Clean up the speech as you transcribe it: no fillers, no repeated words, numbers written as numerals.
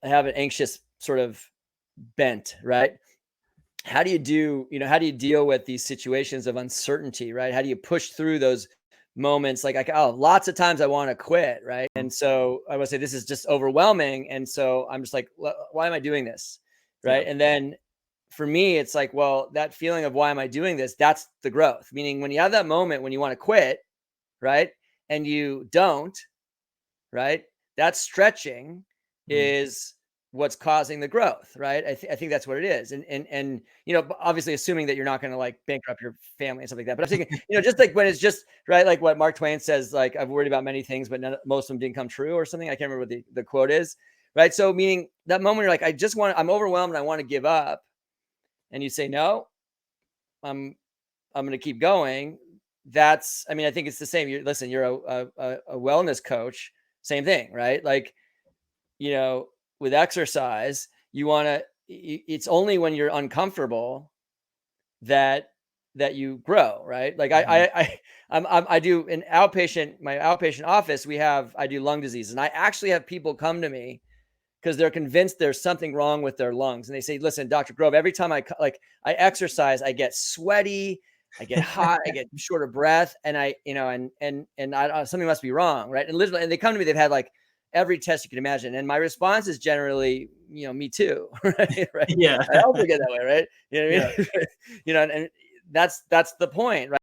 I have an anxious sort of bent, right? How do you how do you deal with these situations of uncertainty, right? How do you push through those moments? Oh, lots of times I want to quit, right? And so I would say this is just overwhelming. And so I'm just like, why am I doing this? Yeah. Right. And then for me, it's like, well, that feeling of why am I doing this? That's the growth. Meaning when you have that moment when you want to quit, right? And you don't, right? That stretching Mhm. is what's causing the growth, right? I think that's what it is. And obviously assuming that you're not going to like bankrupt your family and stuff like that. But I'm thinking, just like when it's just right, like what Mark Twain says, like I've worried about many things, but most of them didn't come true or something. I can't remember what the quote is, right? So meaning that moment you're like, I'm overwhelmed and I want to give up, and you say no, I'm going to keep going. I think it's the same. You're a wellness coach, same thing, right? Like, with exercise, it's only when you're uncomfortable that you grow, right? Like Mhm. I do my outpatient office, I do lung disease, and I actually have people come to me because they're convinced there's something wrong with their lungs. And they say, listen, Dr. Grove, every time I exercise, I get sweaty, I get hot, I get short of breath. And something must be wrong. Right. And literally, and they come to me, they've had like every test you can imagine. And my response is generally, me too. Right. Right. Yeah. I also get that way. Right. You know what I Yeah. mean? And that's the point. Right.